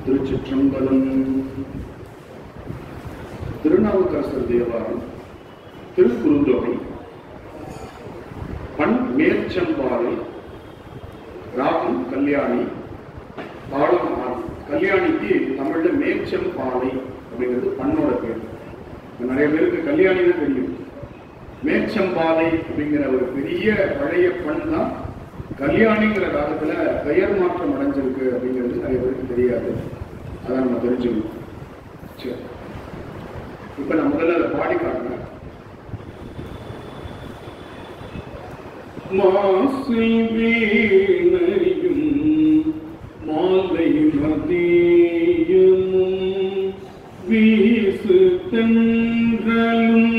திருச்சிற்றம்பலம். திருநாவுக்கரசர் தேவாரம், திருக்குறுந்தொகை, பண் மேற்சம்பாலை, ராகம் கல்யாணி, தாளம் ஆதி. கல்யாணிக்கு தமிழ்ல மேற்சம்பாலை அப்படிங்கிறது பண்ணோட பேர். நிறைய பேருக்கு கல்யாணின்னு தெரியும். மேற்சம்பாலை அப்படிங்கிற ஒரு பெரிய பழைய பண் தான் கல்யாணிங்கிற காலத்துல பெயர் மாற்றம் அடைஞ்சிருக்கு அப்படிங்கிறது நிறைய பேருக்கு தெரியாது. அதான் நம்ம தெரிஞ்சுக்கணும். சரி, இப்ப நான் முதல்ல அதை பாடி காட்டுறேன். மாசில் வீணையும் மாலை மதியமும் வீசு தென்றலும்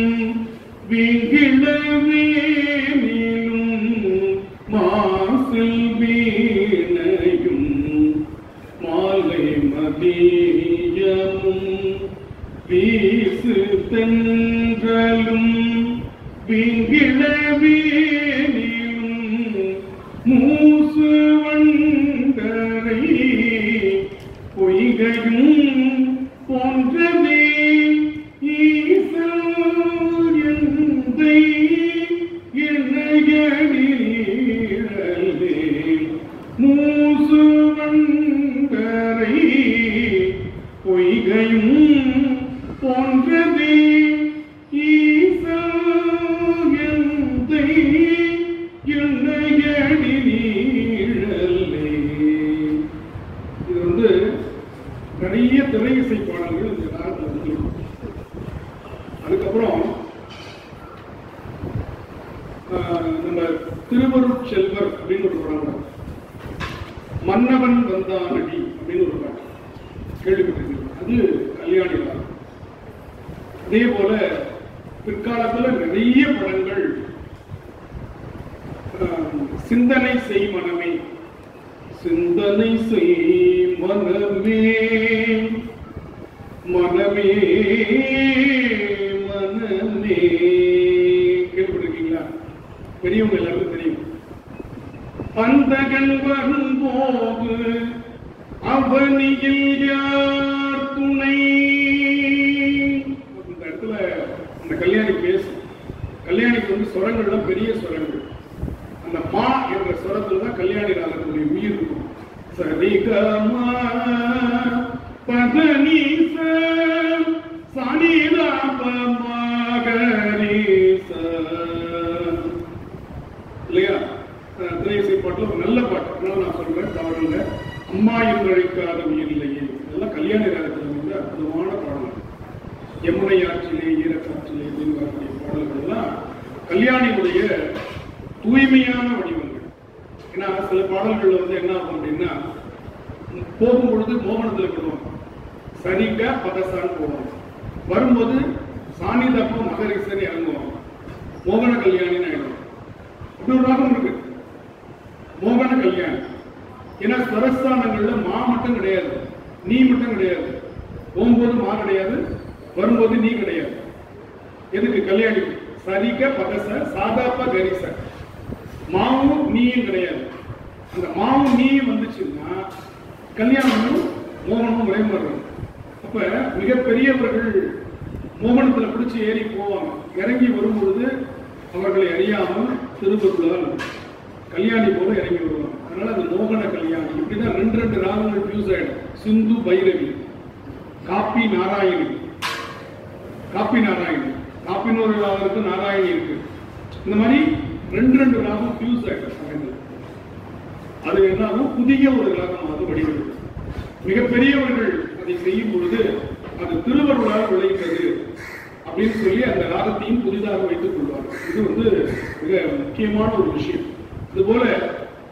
விகிழவேனிலும் மாசில் வீணையும் மாலை மதியமும் வீசு தென்றலும் விகிழவேனிலும் மூசு வண்டரை பொய்கையும் போன்றதே மூசு வண்டரை பொய்கையும் போன்றதே ஈசை எண்ணையடி நீழலே. இது வந்து நிறைய திரை இசை பாடல்கள் இந்த காலத்தில் வந்து. அதுக்கப்புறம் நம்ம திருவருட்செல்வர் அப்படின்னு ஒரு படம், மன்னவன் வந்தானடி அப்படின்னு ஒரு பாட்டு கேள்விப்பட்டிருக்கீங்க. அது கல்யாணி தான். அதே போல பிற்காலத்தில் நிறைய படங்கள் சிந்தனை செய் மனமே, சிந்தனை செய் மனமே, மனமே மனமே கேள்விப்பட்டிருக்கீங்களா? பெரியவங்க எல்லாருக்கும் தெரியும். பந்தகன் வரும்போது அவனியில் யார் துணை. இந்த இடத்துல அந்த கல்யாணி பேசும். கல்யாணிக்கு வந்து சுரங்கள்லாம் பெரிய சுரங்கள். அந்த மா என்ற சுரத்துல தான் கல்யாணி ராகத்துடைய உயிர் இருக்கும். சரிகமா பதனீச சனிதாபமாகரீச இல்லையா? திரையிசை பாட்டுல ஒரு நல்ல பாட்டு. அதனால நான் சொல்றேன், தவறுங்க. அம்மா என்று அழைக்காத உயிர் இல்லையே, இதெல்லாம் கல்யாணி ராகத்தில் வந்து அற்புதமான பாடல்கள். யமுனை ஆற்றிலே ஈரக்காற்றிலே அப்படின்னு வரக்கூடிய பாடல்கள் எல்லாம் கல்யாணியுடைய தூய்மையான வடிவங்கள். ஏன்னா சில பாடல்கள் வந்து என்ன ஆகும் அப்படின்னா, போகும் பொழுது மோகனத்தில் போடுவாங்க, சரிக்க பதசான்னு போவாங்க. வரும்போது சாணிதப்பம் மகரிசன் இறங்குவாங்க, மோகன கல்யாணின்னு ஆயிடும். அப்படி ஒரு ராகம் இருக்கு, மோகன கல்யாணி. ஏன்னா ஸ்வரஸ்தானங்கள்ல மா மட்டும் கிடையாது, நீ மட்டும் கிடையாது. போகும்போது மா கிடையாது, வரும்போது நீ கிடையாது. எதுக்கு? கல்யாணி. சரிக பகச சாதாப்ப கரிச, மாவும் நீயும் கிடையாது. அந்த மாவும் நீயும் வந்துச்சுன்னா கல்யாணமும் மோகனமும் ஒரே மாதிரி இருக்கும். அப்ப மிகப்பெரியவர்கள் மோகனத்துல பிடிச்சி ஏறி போவாங்க. இறங்கி வரும்பொழுது அவர்களை அறியாமல் திருவருளால் கல்யாணி போல இறங்கி வருவாங்க. அதனால அது மோகன கல்யாணி. இப்படிதான் ரெண்டு ரெண்டு ராகங்கள் ஃபியூஸ் ஆயிடும். சிந்து பைரவி, காப்பி நாராயணி, காப்பி நாராயணி, காப்பின்னு ஒரு ராகம் இருக்கு, நாராயணி இருக்கு. இந்த மாதிரி ரெண்டு ரெண்டு ராகம் ஃபியூஸ் ஆயிடும். அது என்னாலும் புதிய ஒரு ராகமாக வடிவெடுக்கும். மிகப்பெரியவர்கள் அதை செய்யும் பொழுது அது திருவருளால் விளைகிறது அப்படின்னு சொல்லி அந்த ராகத்தையும் புதிதாக வைத்துக் கொள்வார்கள். இது வந்து மிக முக்கியமான ஒரு விஷயம். இதுபோல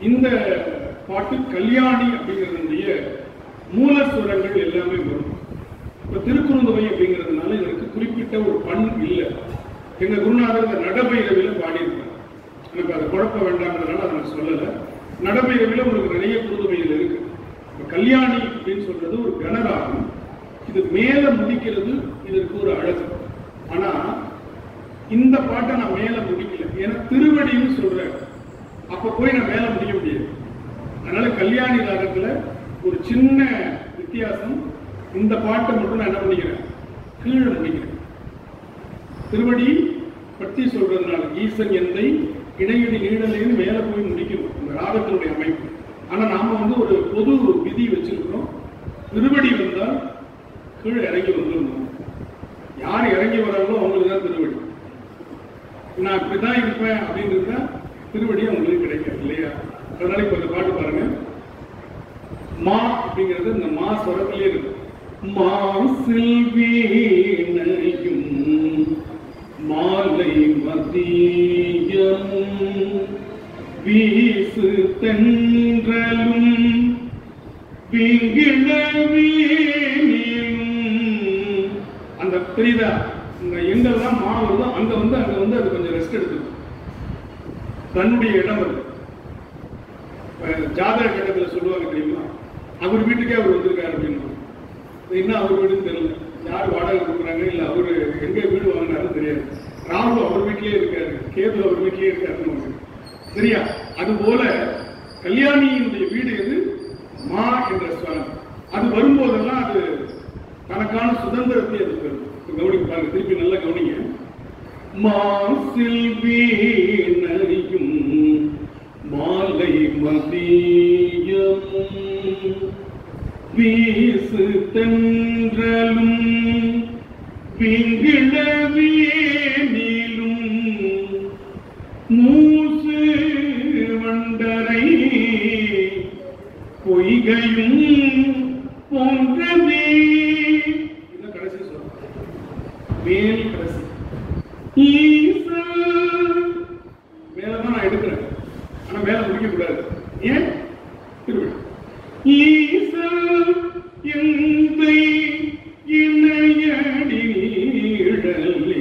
இந்த பாட்டு கல்யாணி அப்படிங்கிறதுடைய மூலஸ்வரங்கள் எல்லாமே வரும். இப்ப திருக்குறுந்தொகை அப்படிங்கிறதுனால இதற்கு குறிப்பிட்ட ஒரு பண் இல்லை. எங்க குருநாதர் இந்த நடபைரவில பாடியிருக்காங்க. எனக்கு அதை குழப்ப வேண்டாம்ன்றதுனால அதை நான் சொல்லலை. நடபைரவில உங்களுக்கு நிறைய குறுந்தொகைகள் இருக்கு. கல்யாணி அப்படின்னு சொல்றது ஒரு கனராகம். இது மேல முடிக்கிறது இதற்கு ஒரு அழகு. ஆனா இந்த பாட்டை நான் மேல முடிக்கல, ஏன்னா திருவடின்னு சொல்றேன். அப்ப போய் நான் மேல முடிக்க முடியாது. அதனால கல்யாணி ராகத்துல ஒரு சின்ன வித்தியாசம். இந்த பாட்டை மட்டும் நான் என்ன பண்ணிக்கிறேன், கீழே முடிக்கிறேன். திருவடி பற்றி சொல்றதுனால ஈசன் எந்தை இணையடி நீடலையும் மேல போய் முடிக்கணும் இந்த ராகத்தினுடைய அமைப்பு. ஆனா நாம வந்து ஒரு பொது விதி வச்சிருக்கிறோம், திருவடி வந்தால் கீழே இறங்கி வந்துடணும். யார் இறங்கி வராங்களோ அவங்களுக்கு தான் திருவடி. நான் இப்படிதான் இருப்பேன் அப்படின்றது திருவடி அவங்களுக்கு கிடைக்காது இல்லையா? அதனால இப்ப இந்த பாட்டு பாருங்க. மா அப்படிங்கிறது இந்த மா ஸ்வரத்திலே இருக்கு. மாசில் வீணையும் மாலை மதியம் வீசு தென்றலும் அந்த தெரியுதா? இந்த எங்கெல்லாம் மா வருதோ அங்க வந்து அது கொஞ்சம் ரெஸ்ட் எடுத்துக்கும், தன்னுடைய இடம் அது. ஜாதக கட்டத்தில் சொல்லுவாங்க தெரியுமா, அவர் வீட்டுக்கே அவர் வந்திருக்காரு அப்படின்னு. என்ன அவர் வீடுன்னு தெரியல, யார் வாடகை கொடுக்குறாங்க, இல்லை அவரு எங்க வீடு வாங்கினாலும் தெரியாது. ராகு அவர் வீட்டிலேயே இருக்காரு, கேது அவர் வீட்டிலேயே இருக்காருன்னு சரியா? அது போல கல்யாணியினுடைய வீடு எது? மா என்ற ஸ்வரம். அது வரும்போதெல்லாம் அது தனக்கான சுதந்திரத்தை அது பெறும். கவனிக்க பாருங்க, திருப்பி நல்லா கவனிங்க. மாசில் வீணையும் மாலை மதியம் வீசு தென்றலும் பிங்கிழவேனிலும் மூசு வண்டரை பொய்கையும் போன்றதே. இதான் கடைசி சொல்ல, மேல் கடைசி. மேலதான் நான் எடுக்கிறேன், ஆனா மேல முடிக்க கூடாது. ஏன்? திருவிழா ஈசல் எந்தை இணையடி நீழலே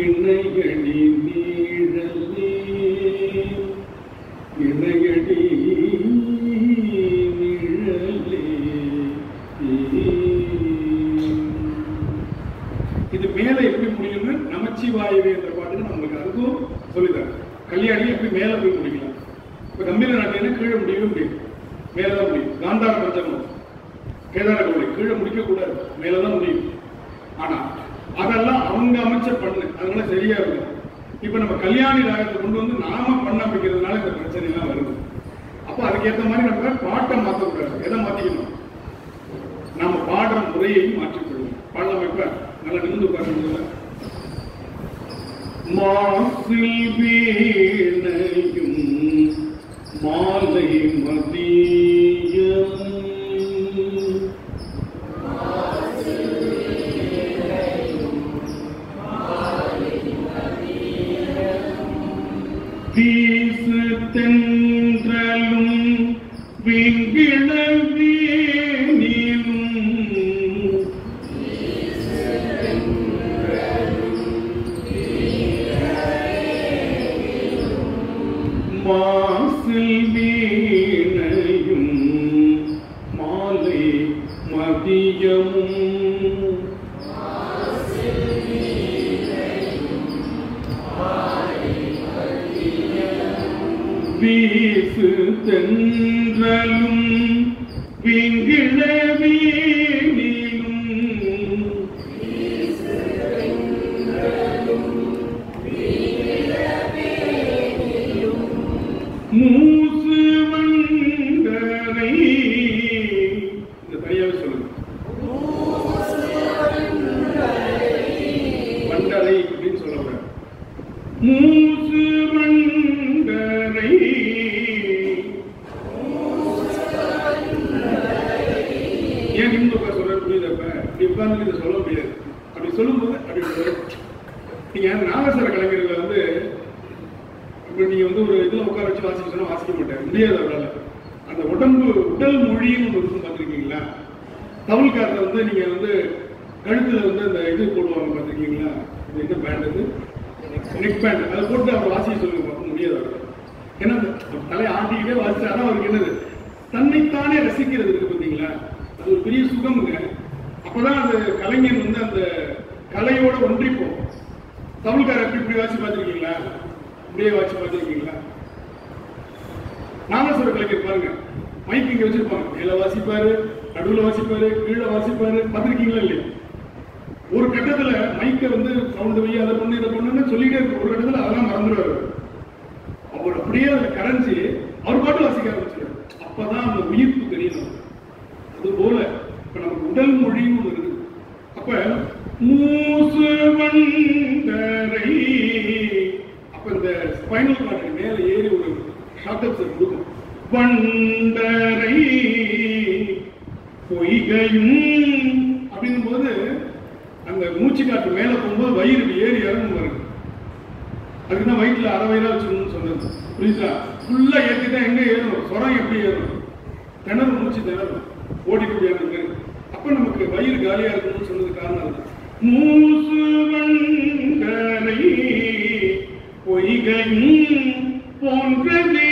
இணையடி நீழலே இணையடி நீழலே. இது மேல எப்படி முடியும்னு நமச்சிவாயவே என்ற பாட்டுக்கு நம்மளுக்கு அதுக்கும் சொல்லித்தரேன். கல்யாணி எப்படி மேல போய் முடிக்கலாம். இப்ப கம்பீர நாட்டினா கீழே முடியவே முடியும், மேலதான் முடியும். காந்தார பஞ்சமம் கேதார கவலை கீழே முடிக்க கூடாது, மேலதான் முடியும். ஆனா அதெல்லாம் அவங்க அமைச்ச பண்ணு, அதனால சரியா இருக்கும். இப்ப நம்ம கல்யாணி ராகத்தை கொண்டு வந்து நாம பண்ண வைக்கிறதுனால இந்த பிரச்சனை எல்லாம் வருது. அப்ப அதுக்கேற்ற மாதிரி நம்ம பாட்டை மாற்றக்கூடாது. எதை மாத்திக்கணும்? நாம பாடுற முறையையும் மாற்றிக்கொள்ளணும். பாடலாம். இப்ப நல்லா நிமிந்து உட்கார்ந்து மாசில் வீணையும் மாலை மதியம் வீசு தென்றலும் விங்கிழவேனிலும் மாசில் வீணையும் மாலை மதியமும் வீசு தென்றலும் விங்கிழவேனிலும் மூசு வண்டரை. இந்த தனியாவே சொல்லுங்க, வண்டரை அப்படின்னு சொல்ல. மூசு வண்டரை ஏன் நிமிந்து உட்கார சொல்ற புரியுது? அப்ப இப்படி உட்கார்ந்து இதை சொல்ல முடியாது. அப்படி சொல்லும்போது அப்படி நீங்க நாகஸ்வர கலைஞர்கள் வந்து இப்ப நீங்க வந்து ஒரு இதுல உட்கார வச்சு வாசிக்க சொன்னா வாசிக்க மாட்டாங்க, முடியாது அவரால். அந்த உடல் மொழின்னு ஒன்று இருக்கும், பார்த்துருக்கீங்களா? தமிழ்காரத்தை வந்து நீங்க வந்து கழுத்துல வந்து அந்த இது போடுவாங்க, பார்த்துருக்கீங்களா? என்ன பேண்ட் அது? Neck band. அதை போட்டு அவர் வாசிக்க சொல்லுங்க, பார்க்க முடியாது அவரால். ஏன்னா தலையை ஆட்டிக்கிட்டே வாசிச்சா தான் அவருக்கு என்னது, தன்னைத்தானே ரசிக்கிறது இருக்கு, பார்த்தீங்களா? அது ஒரு பெரிய சுகமுங்க. அப்பதான் அந்த கலைஞர் வந்து அந்த கலையோட ஒன்றிப்போம். தமிழ்கார இப்படி வாசி பார்த்துருக்கீங்களா? இப்படியே வாசி பார்த்துருக்கீங்களா? நாகஸ்வர கலைஞர் பாருங்க, மைக் இங்க வச்சிருப்பாங்க, மேல வாசிப்பாரு, நடுவுல வாசிப்பாரு, கீழே வாசிப்பாரு, பார்த்திருக்கீங்களா இல்லையா? ஒரு கட்டத்துல மைக்க வந்து சவுண்ட் வை, அதை பண்ணு இதை பண்ணுன்னு சொல்லிட்டே இருக்கு. ஒரு கட்டத்துல அதெல்லாம் மறந்துடுவாரு. அவர் அப்படியே அதை கரைஞ்சி அவர் பாட்டு வாசிக்க ஆரம்பிச்சிருவாரு. அப்பதான் அந்த உயிர்ப்பு தெரியணும். அது போல இப்ப நமக்கு உடல் மொழின்னு ஒண்ணு இருக்குது. அப்ப மூசு வண்டரை, அப்ப இந்த ஸ்பைனல் கார்டு மேல ஏறி ஒரு ஷார்ட் கொடுக்கும். வண்டரை பொய்கையும் அப்படின் போது அந்த மூச்சு காற்று மேல போகும்போது வயிறு ஏறி இறங்கும் வருது. அதுக்குதான் வயிற்றுல அரை வயிறா வச்சுக்கணும்னு சொன்னது. புரியுதா? ஃபுல்லா ஏற்றிதான் எங்க ஏறும், சொரம் எப்படி ஏறும், திணறும், மூச்சு திணறும், ஓடிக்கூடிய இருக்கு. அப்ப நமக்கு வயிறு காலியா இருக்கணும்னு சொன்னது காரணம் அதுதான். மூசு வண்டரை பொய்கையும் போன்றதே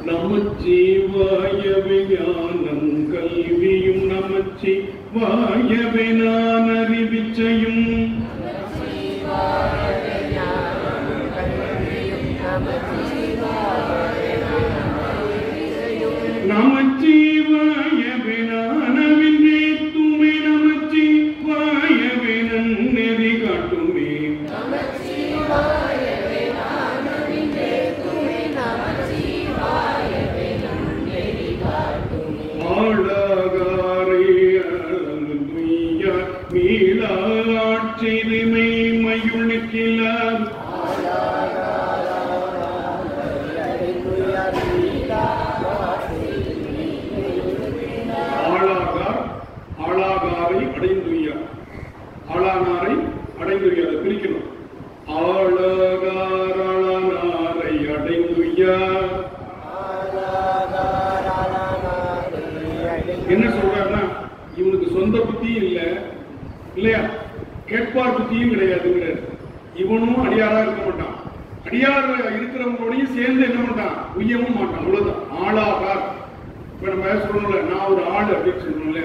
நமச்சிவாயவே ஞானம் கல்வியும், நமச்சிவாயவே நான் அறிவிச்சையும், நமச்சிவாயவே நானவின்றே துமே, நமச்சிவாயவே நன்னெறி காட்டுமே, ஆளாகாரை மீளாட்சிதுமை மையுள் நிற்கிறார், ஆளாகாரை அடைந்துய்யார், ஆளானாரை அடைந்துய்யார் பிரிக்கணும். ஆளாகார் ஆளானாரை அடைந்துய்யார் என்ன சொல்றாருன்னா, இவனுக்கு சொந்த புத்தியும் இல்லையா, கேட்பார் புத்தியும் கிடையாதுங்கிறார். இவனும் அடியாரா இருக்க மாட்டான், அடியார் இருக்கிறவங்களோடையும் சேர்ந்து என்ன மாட்டான், உய்யவும் மாட்டான். அவ்வளவுதான் ஆளாகார். இப்ப நம்ம சொல்லணும்ல, நான் ஒரு ஆள் அப்படின்னு சொல்லணும்ல,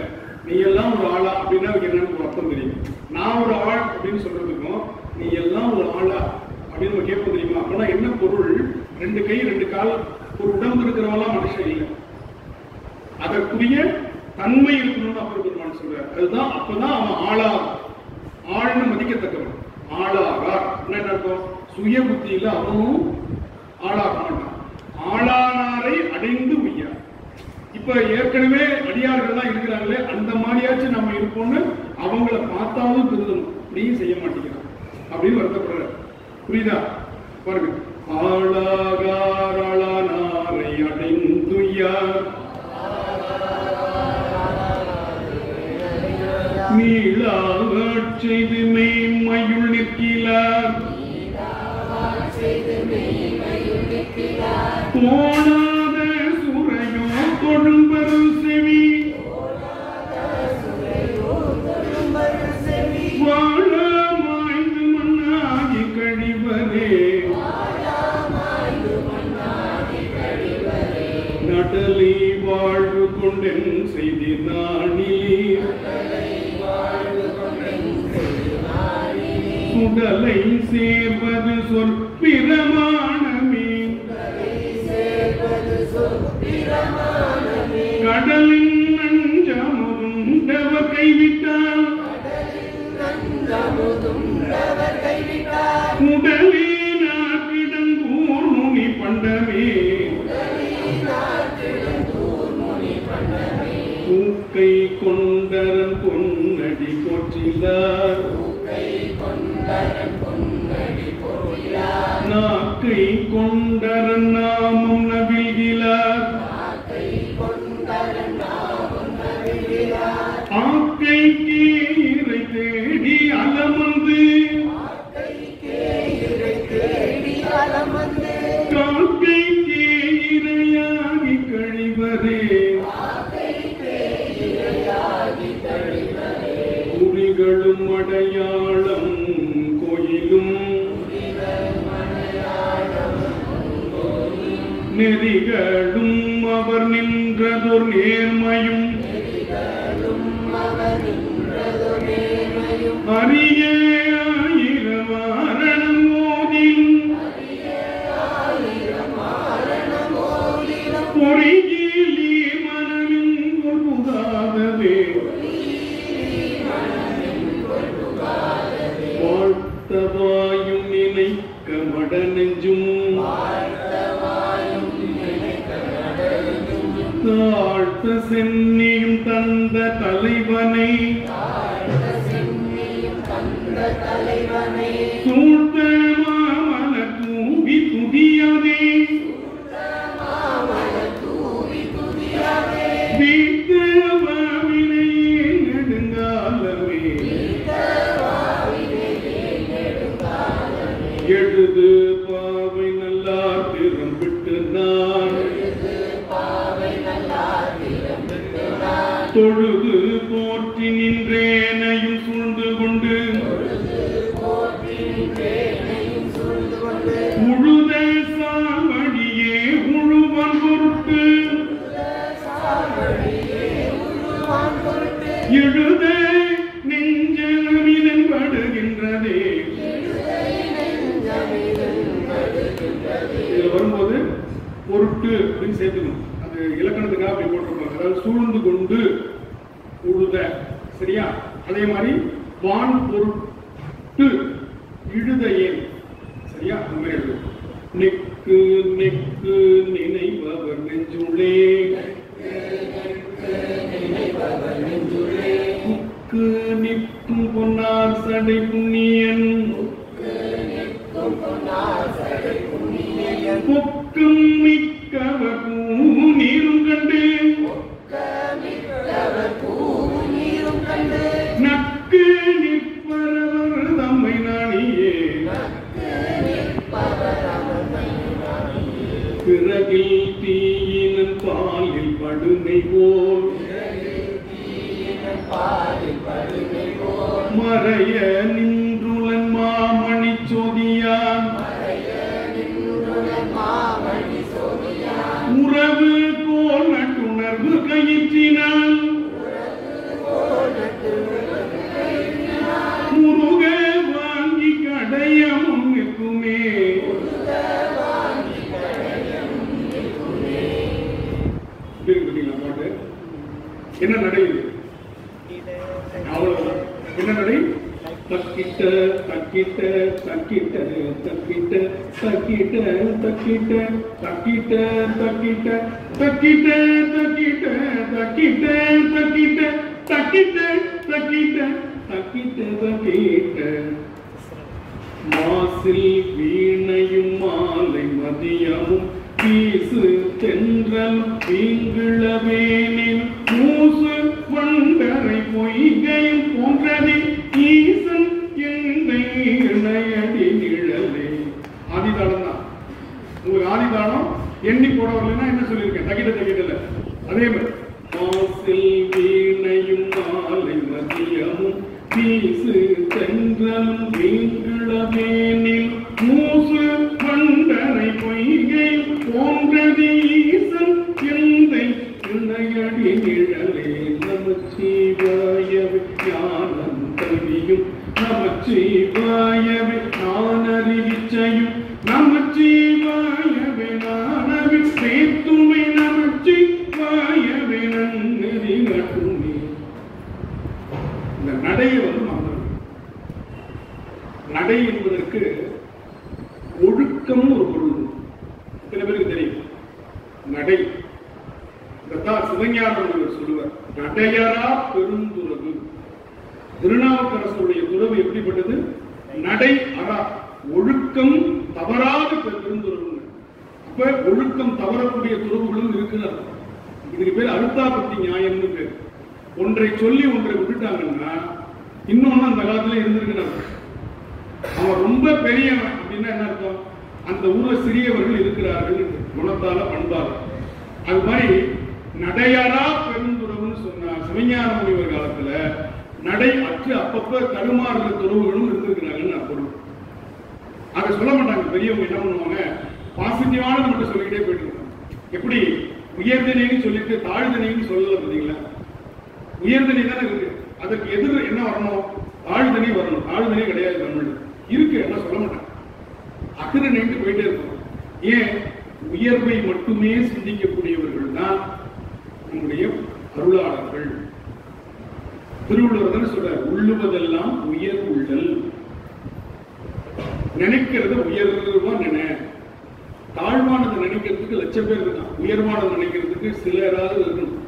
நீ எல்லாம் ஒரு ஆளா அப்படின்னா என்னன்னு அர்த்தம் தெரியும். நான் ஒரு ஆள் அப்படின்னு சொல்றதுக்கும் நீ எல்லாம் ஒரு ஆளா அப்படின்னு நம்ம கேட்போம் தெரியுமா? அப்பனா என்ன பொருள்? ரெண்டு கை ரெண்டு கால் ஒரு உடம்பு இருக்கிறவெல்லாம் மனுஷன் இல்லை, அதற்குரிய தன்மை இருக்கணும்னு அப்பர் பெருமான் சொல்றார். அதுதான் அப்பதான் அவன் ஆளார், ஆள்னு மதிக்கத்தக்கவன். ஆளாகார் என்ன அர்த்தம்? சுய புத்தியில அவனும் ஆளாக மாட்டான். ஆளானாரை அடைந்து உய்யார். இப்ப ஏற்கனவே அடியார்கள் தான் இருக்கிறாங்களே, அந்த மாதிரியாச்சும் நம்ம இருப்போம்னு அவங்கள பார்த்தாலும் திருந்தணும், அப்படியும் செய்ய மாட்டேங்கிறான் அப்படின்னு வருத்தப்படுற. புரியுதா? பாருங்க, ஆளாகார் ஆளானாரை அடைந்துய்யார் மீளாட்செய்து மெய்மையுள் நிற்கிறார், தோணாத சுரையோ தொழும்பரு செவி, வாழ மாய்ந்து மண்ணாகி கழிவரே, நடலி வாழ்வு கொண்டென் செய்தி நாணிலே, சுடலை சேர்வது சொல் பிரமாணமே, கடலின் நஞ்சமுண்டவர் கைவிட்டார், உடலே நாட்டிடங்கூர் முனி பண்டமே, பூக்கை கொண்டரன் பொன்னடி போற்றிலார், நாக்கை கொண்டரன் நாமம் நவிழ்கிறார், ஆக்கை குறிகளும் அடையாளம் கோயிலும் நெறிகளும் அவர் நின்றதொரு நேர்மையும் அரிய ஆயிரம் ஆரணம் ஓதிலும் பொறியிலி மனமின் கொள்புகாதவே வாழ்த்தவாயும் நினைக்க மடநெஞ்சும் தாழ்த்த சென்னியும் தந்த தலைவனை சூழ்த்த மாமல தூவி துதியதே வீட்டவாவினையே நெடுங்காலமே எழுது பாவை நல்லார் திறம்பிட்டு நான் தொழுது போற்றி நின்றேனையும் சூழ்ந்து கொண்டு உழுத சாவடியே உழுவன் பொருட்டு எழுத நெஞ்சமிதன் படுகின்றதே. இதுல வரும்போது பொருட்டு அப்படின்னு சேர்த்துக்கணும். அது இலக்கணத்துக்காக அப்படி போட்டிருப்பாங்க. அதாவது சூழ்ந்து கொண்டு உழுத, சரியா? அதே மாதிரி வான் பொருட்டு இழுத ஏன், சரியா? அந்த மாதிரி எழுது. நெக்கு நெக்கு நினைப்பவர் நெஞ்சுள்ளே புக்கு நிற்கும் பொன்னார் சடை புண்ணியன் பொக்கும் மிக்கவர் நீரும் கண்டு நக்கு நிற்பவர் தம்மை நாணியே பிறகில் தீயினன் பாலில் படுனை போல் மறைய நின்றுளன் மாமணி சோதியான் உறவு கோல் நட்டுணர்வு கயிற்றினால் முருக வாங்கி கடைய முன்னிற்குமே. பாட்டு என்ன நடை? அவ்வளவுதான். என்ன நடை? தக்கிட்ட தக்கிட்ட தக்கிட்ட தக்கிட்ட தக்கிட்ட தக்கிட்ட தக்கிட்ட தக்கிட்ட தக்கிட்ட தக்கிட்ட தக்கிட்ட தக்கிட்ட தக்கிட்ட தக்கிட்ட தக்கிட்ட தக்கிட்ட மாசில் வீணையும் மாலை மதியமும் வீசு தென்றல் வீங்கிழவேனின் மூசு வண்டரை பொய்கையும் போன்றதே ஈசன் என்னை இணையடி நிழலே. ஆதிதாளம் தான் உங்களுக்கு. ஆதிதாளம் எண்ணி போட வரலன்னா என்ன சொல்லியிருக்கேன்? தகிட்ட தகிட்டல. அதே மாதிரி மாசில் வீணையும் மாலை மதியமும் வீசு தென்றலும் வீங்கிழவேனில் மூசு வண்டரை பொய்கையும் போன்றது ஈசன் எந்தை இணையடி நிழலே. நமச்சிவாயவே ஞானம் கல்வியும் நமச்சிவாயவே நானறிவிச்சையும் நமச்சிவாயவே நானவி சேர்த்துமை நமச்சிவாயவே நன்னறி மட்டுமே. இந்த நடையை மறந்து, நடை என்பதற்கு ஒழுக்கம் ஒரு பொருள். சில பேருக்கு தெரியும் நடை. சிவஞானம் சொல்லுவார், நடையரா பெருந்துறவு. திருநாவுக்கரசருடைய துறவு எப்படிப்பட்டது? நடை அரா, ஒழுக்கம் தவறாத பெருந்துறவு. அப்ப ஒழுக்கம் தவறக்கூடிய துறவுகளும் இருக்கிறார். இதுக்கு பேர் அருத்தாபத்தி நியாயம்னு பேர். ஒன்றை சொல்லி ஒன்றை விட்டுட்டாங்கன்னா இன்னொன்னு அந்த காலத்துல இருந்திருக்கிறாங்க. அவன் ரொம்ப பெரியவன் அப்படின்னா என்ன அர்த்தம்? அந்த ஊர்ல சிறியவர்கள் இருக்கிறார்கள் குணத்தால பண்பால. அது மாதிரி நடையாரா பெருந்துறவுன்னு சொன்னா சிவஞான முனிவர் காலத்துல நடை அற்று அப்பப்ப தடுமாறுற துறவுகளும் இருந்திருக்கிறாங்கன்னு நான் பொருள். அதை சொல்ல மாட்டாங்க பெரியவங்க. என்ன பண்ணுவாங்க, பாசிட்டிவானது மட்டும் சொல்லிக்கிட்டே போயிட்டு இருக்காங்க. எப்படி உயர்தனைன்னு சொல்லிட்டு தாழ்தனைன்னு சொல்லல பார்த்தீங்களா? உயர்தனை தானே இருக்கு, அதுக்கு எதிர் என்ன வரணும், தாழ்தனை வரணும். தாழ்தனை கிடையாது தமிழ் இருக்கு, என்ன சொல்ல மாட்டாங்க. அகிரணைன்னு போயிட்டே இருக்கும். ஏன், உயர்வை மட்டுமே சிந்திக்கக்கூடியவர்கள் தான் நம்முடைய அருளாளர்கள். திருவள்ளுவர் தானே சொல்றார், உள்ளுவதெல்லாம் உயர் உள்ளல். நினைக்கிறத உயர்வா நினை. தாழ்வானதை நினைக்கிறதுக்கு லட்சம் பேர் இருக்கான், உயர்வானதை நினைக்கிறதுக்கு சிலராவது இருக்கணும்.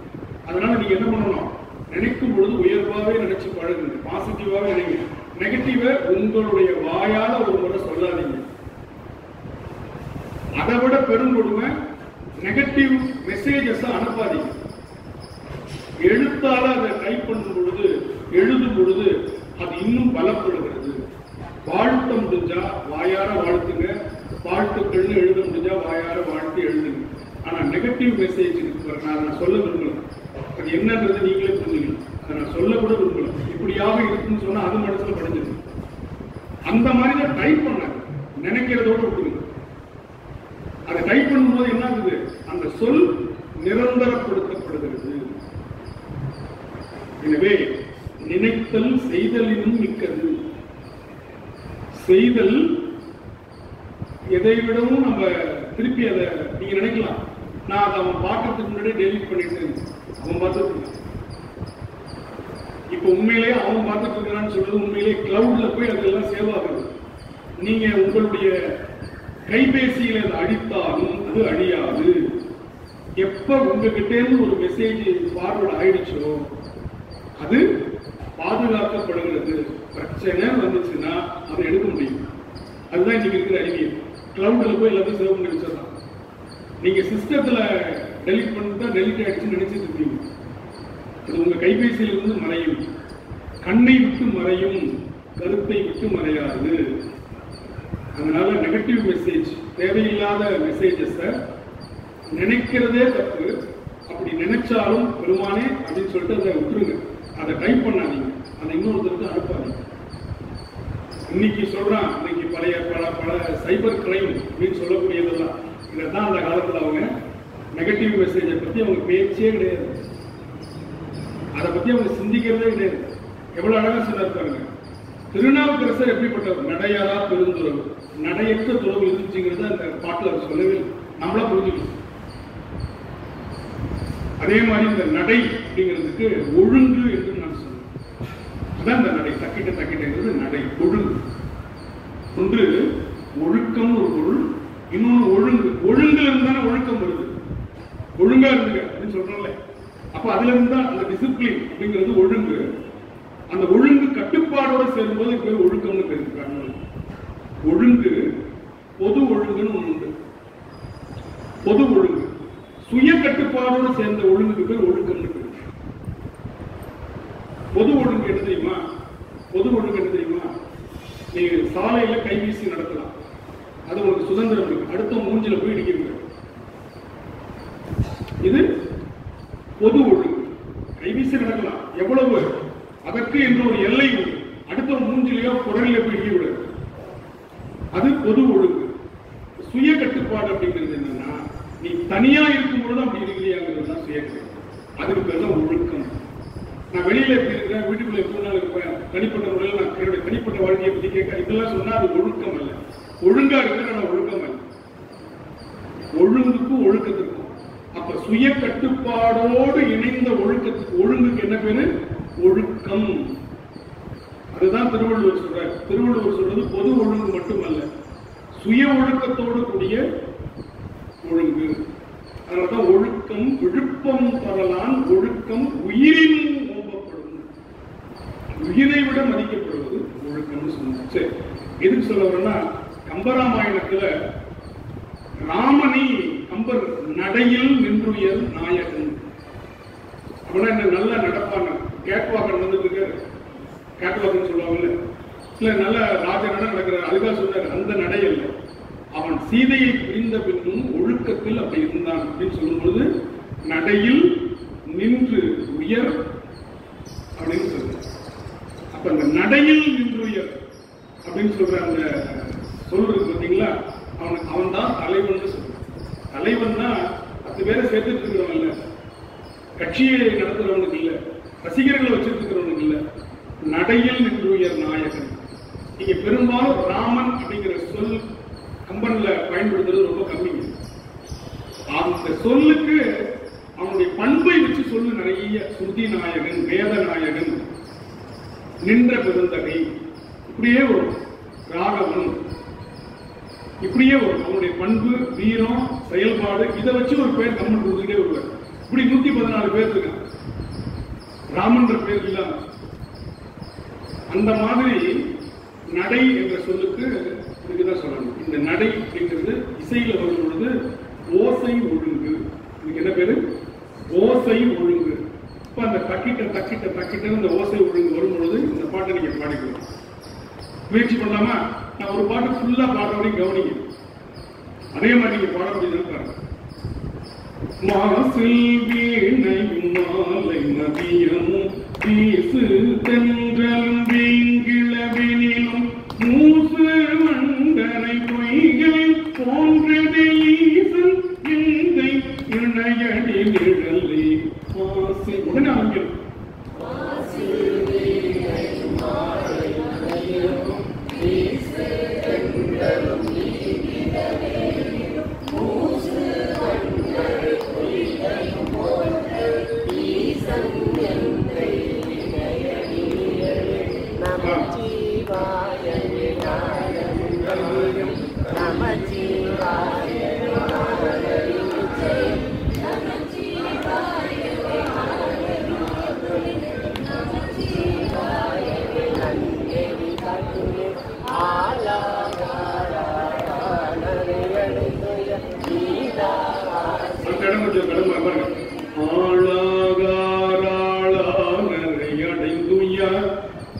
அதனால நீங்க என்ன பண்ணணும், நினைக்கும் பொழுது உயர்வாவே நினைச்சு பழகுங்க, பாசிட்டிவாவே நினைங்க. நெகட்டிவ உங்களுடைய வாயால ஒரு முறை சொல்லாதீங்க. அதை விட பெரும் கொடுமை நெகட்டிவ் மெசேஜஸ் அனுப்பாதீங்க. எழுத்தால அதை டைப் பண்ணும் பொழுது, எழுதும் பொழுது அது இன்னும் பலப்படுகிறது. வாழ்த்த முடிஞ்சா வாயார வாழ்த்துங்க, வாழ்த்துக்கள்னு எழுத முடிஞ்சா வாயார வாழ்த்து எழுதுங்க. ஆனா நெகட்டிவ் மெசேஜ் நான் சொல்ல விரும்பல, அது என்னன்றது நீங்களே புரிஞ்சுக்கணும். அதை நான் சொல்ல கூட விரும்பல. இப்படியாக இருக்குன்னு சொன்னா அது மனசுல படிஞ்சிருக்கு. அந்த மாதிரி தான் டைப் பண்ணாங்க, நினைக்கிறதோட விட்டுருங்க. அதை டைப் பண்ணும்போது என்ன ஆகுது, அந்த சொல் நிரந்தரப்படுத்தப்படுகிறது. எனவே நினைத்தல் செய்தலினும் மிக்கது. செய்தல் எதை விடவும் நம்ம திருப்பி அதை நீங்க நினைக்கலாம், நான் அதை அவன் பார்க்கறதுக்கு முன்னாடி டெலிட் பண்ணிட்டு அவன் பார்த்துட்டு இப்ப உண்மையிலேயே அவன் பார்த்துட்டு இருக்கிறான்னு சொல்றது உண்மையிலேயே கிளவுட்ல போய் அதெல்லாம் சேவ் ஆகுது. நீங்க உங்களுடைய கைபேசியில அதை அடித்தாலும் அது அழியாது. எப்ப உங்ககிட்ட இருந்து ஒரு மெசேஜ் ஃபார்வர்ட் ஆயிடுச்சோ அது பாதுகாக்கப்படுகிறது. பிரச்சனை வந்துச்சுன்னா அதை எடுக்க முடியும். அதுதான் இன்னைக்கு இருக்கிற அறிவியல். கிளவுட்ல போய் எல்லாத்தையும் சேவ் பண்ணி வச்சிடலாம். நீங்க சிஸ்டத்துல டெலிட் பண்ணிட்டா டெலிட் ஆயிடுச்சுன்னு நினைச்சிட்டு இருக்கீங்க. அது உங்க கைபேசியிலிருந்து மறையும். கண்ணை விட்டு மறையும், கருத்தை விட்டு மறையாது. அதனால நெகட்டிவ் மெசேஜ், தேவையில்லாத மெசேஜஸ் நினைக்கிறதே தப்பு. அப்படி நினைச்சாலும் பெருமானே அப்படின்னு சொல்லிட்டு அதை விட்டுருங்க. அதை டைப் பண்ணாதீங்க, அதை இன்னொருத்தருக்கு அனுப்பாதீங்க. இன்னைக்கு சொல்றான், இன்னைக்கு பழைய பல சைபர் கிரைம் அப்படின்னு சொல்லக்கூடியதெல்லாம் இதான். அந்த காலத்துல அவங்க நெகட்டிவ் மெசேஜை பத்தி அவங்க பேச்சே கிடையாது, அதை பத்தி அவங்க சிந்திக்கிறதே கிடையாது. எவ்வளவு அழகா சொன்னாரு. திருநாவுக்கரசர் எப்படிப்பட்டவர், நடையாரா பெருந்துறவு, நடையற்ற துறவு இருந்துச்சுங்கிறது அந்த பாட்டுல அவர் சொல்லவே நம்மளா புரிஞ்சுக்கணும். அதே மாதிரி இந்த நடை அப்படிங்கிறதுக்கு ஒழுங்கு என்று நான் சொன்னேன். அதான் இந்த நடை, தக்கிட்டங்கிறது நடை, ஒழுங்கு. ஒன்று ஒழுக்கம் ஒரு பொருள், இன்னொன்று ஒழுங்கு. ஒழுங்குல இருந்தானே ஒழுக்கம் வருது. ஒழுங்கா இருந்துங்க அப்படின்னு சொல்றோம்ல, அப்ப அதுல இருந்தா அந்த டிசிப்ளின் அப்படிங்கிறது ஒழுங்கு. அந்த ஒழுங்கு கட்டுப்பாடோட சேரும்போது பேர் ஒழுக்கம்னு பேருக்காங்க. ஒழுங்கு பொது ஒழுங்குன்னு ஒண்ணு உண்டு. பொது ஒழுங்கு சுய கட்டுப்பாடோடு சேர்ந்த ஒழுங்குக்கு பேர் ஒழுக்கம்னு பேரு. பொது ஒழுங்கு என்ன தெரியுமா? பொது ஒழுங்கு என்ன தெரியுமா? நீங்க சாலையில கைவீசி நடத்தலாம், அது உங்களுக்கு சுதந்திரம் இருக்கு. அடுத்த மூஞ்சில போய் இடிக்கிறீங்க, இது பொது ஒழுங்கு. கைவீசி நடக்கலாம், எவ்வளவு அதற்கு என்று ஒரு எல்லை உண்டு. அடுத்த மூஞ்சிலையோ குரலில போய் இடிக்க விடாது, அது பொது ஒழுங்கு. சுய கட்டுப்பாடு அப்படிங்கிறது என்னன்னா, நீ தனியா இருக்கும் பொழுது அப்படி இருக்கிறியாங்கிறது தான் சுய கட்டுப்பாடு. அதுக்கு பேர் தான் ஒழுக்கம். நான் வெளியில எப்படி இருக்கிறேன், வீட்டுக்குள்ள எப்படி நாள் இருப்பேன், தனிப்பட்ட முறையில் நான் என்னுடைய தனிப்பட்ட வாழ்க்கையை பத்தி கேட்க, இதெல்லாம் சொன்னா அது ஒழுக்கம் அல்ல. ஒழுங்கா இருக்கிற ஒழுக்கம் அல்ல, ஒழுங்குக்கும் ஒழுக்கத்துக்கும். அப்ப சுய கட்டுப்பாடோடு இணைந்த ஒழுக்கத்துக்கு, ஒழுங்குக்கு என்ன பேரு? ஒழுக்கம். அதுதான் திருவள்ளுவர் சொல்றார். திருவள்ளுவர் சொல்றது பொது ஒழுங்கு மட்டுமல்ல, சுய ஒழுக்கத்தோடு கூடிய ஒழுங்கு. அதனாலதான் ஒழுக்கம் விழுப்பம் தரலான், ஒழுக்கம் உயிரின் ஓம்பப்படும், உயிரை விட மதிக்கப்படுவது ஒழுக்கம்னு சொன்னார். சரி, எதுக்கு சொல்ல வரேன்னா, கம்பராமாயணத்துல ராமனை கம்பர் நடையில் நின்றுயர் நாயகன். அப்படின்னா என்ன, நல்லா நடப்பாங்க. கேட்வாக்கர் வந்துட்டு இருக்காரு, கேட்வாக்கர்னு சொல்லுவாங்கல்ல, இல்ல நல்ல ராஜ நட நடக்கிறார், அதுக்காக சொல்றாரு அந்த நடையல்ல, அவன் சீதையை பிரிந்த பின்னும் ஒழுக்கத்தில் அப்படி இருந்தான் அப்படின்னு சொல்லும் பொழுது, நடையில் நின்று உயர் அப்படின்னு சொல்ற. அப்ப அந்த நடையில் நின்று உயர் அப்படின்னு சொல்ற அந்த சொல் இருக்கு பார்த்தீங்களா, அவன் தான் தலைவன் சொல்ற. தலைவன் தான் 10 பேரை சேர்த்துட்டு இருக்கிறவன் இல்ல, கட்சியை நடத்துறவனுக்கு இல்ல, ரசிகர்களை வச்சிட்டு இருக்கிறவனுக்கு இல்ல, நடையில் நின்று உயர் நாயகன். நீங்க பெரும்பாலும் ராமன் அப்படிங்கிற சொல் கம்பன்ல பயன்படுத்துறது ரொம்ப கம்மிங்க. அந்த சொல்லுக்கு அவனுடைய பண்பை வச்சு சொல்லு நிறைய. சுருதி நாயகன், வேத நாயகன், நின்ற பெருந்தகை, இப்படியே வரும். ராகவன், இப்படியே வரும். அவனுடைய பண்பு, வீரம், செயல்பாடு, இதை வச்சு ஒரு பேர் கம்மன் கொடுத்துட்டே வருவார். இப்படி 114 பேர் இருக்கான் ராமன்ற பேர் இல்லாம. அந்த மாதிரி நடை என்ற சொல்லுக்கு இதுக்குதான் சொல்லணும். இந்த நடை அப்படிங்கிறது இசையில வரும் பொழுது ஓசை ஒழுங்கு. இதுக்கு என்ன பேரு? ஓசை ஒழுங்கு. இப்ப அந்த தக்கிட்ட தக்கிட்ட தக்கிட்ட இந்த ஓசை ஒழுங்கு வரும் பொழுது இந்த பாட்டை நீங்க பாடிக்கலாம். முயற்சி பண்ணலாமா? நான் ஒரு பாட்டு ஃபுல்லா பாடுறவரையும் கவனிங்க. அதே மாதிரி நீங்க பாட முடியுதுன்னு பாருங்க. மாசில் வீணையும் மாலை மதியமும் வீசு தென்றலும் வீங்கிளவினிலும் மூசு மண்டரை பொய்கை போன்றதே ஈசன் எந்தை இணையடி நிழலே மாசி. உடனே ஆரம்பிக்கும்.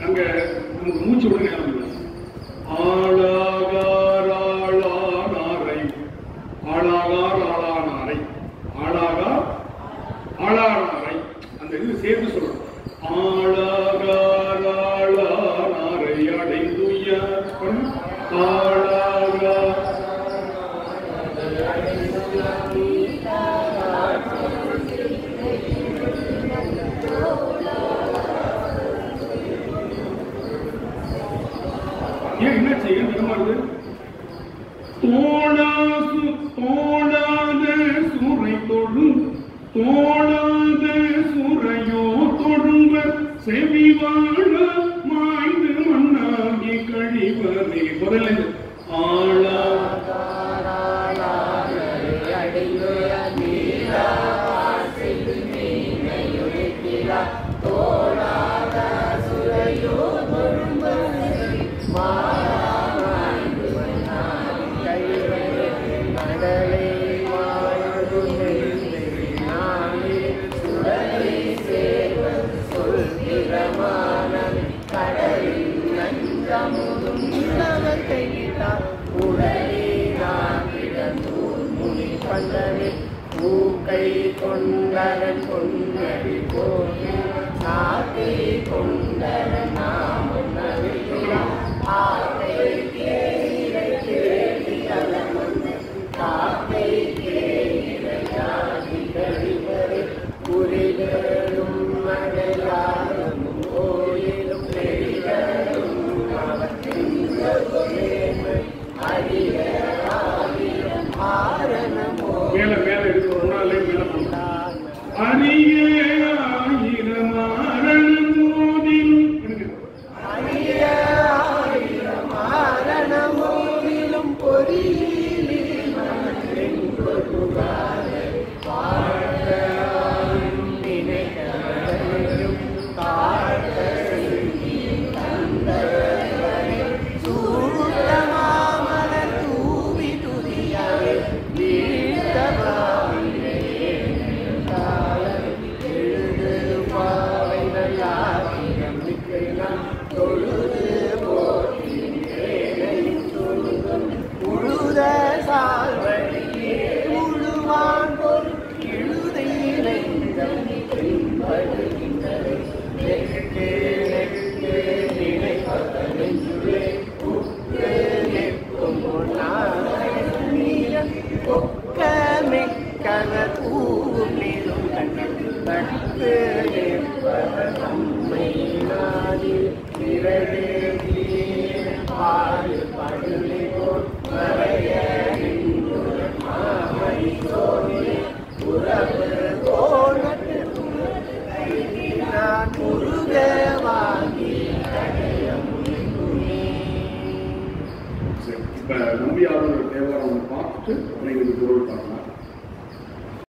அங்க நமக்கு மூச்சு உடனே ஆளாகார் ஆளானாரை, ஆளாகார் ஆளானாரை, ஆளாகார் ஆளானாரை, அந்த இது சேர்த்து சொல்லணும். ஆளாகார் ஆளானாரை அடைந்துய ஆளாகார். என்ன செய்ய விரும்புறது? தோழாத சூரை தொழும், தோழாத சூரையோ தொழும்பர் செவி வாழ மாய்ந்து மண்ணாகி கழிவரே. முதல்ல ஆளா இப்ப நம்பியாரோட தேவாரம் பார்த்துட்டு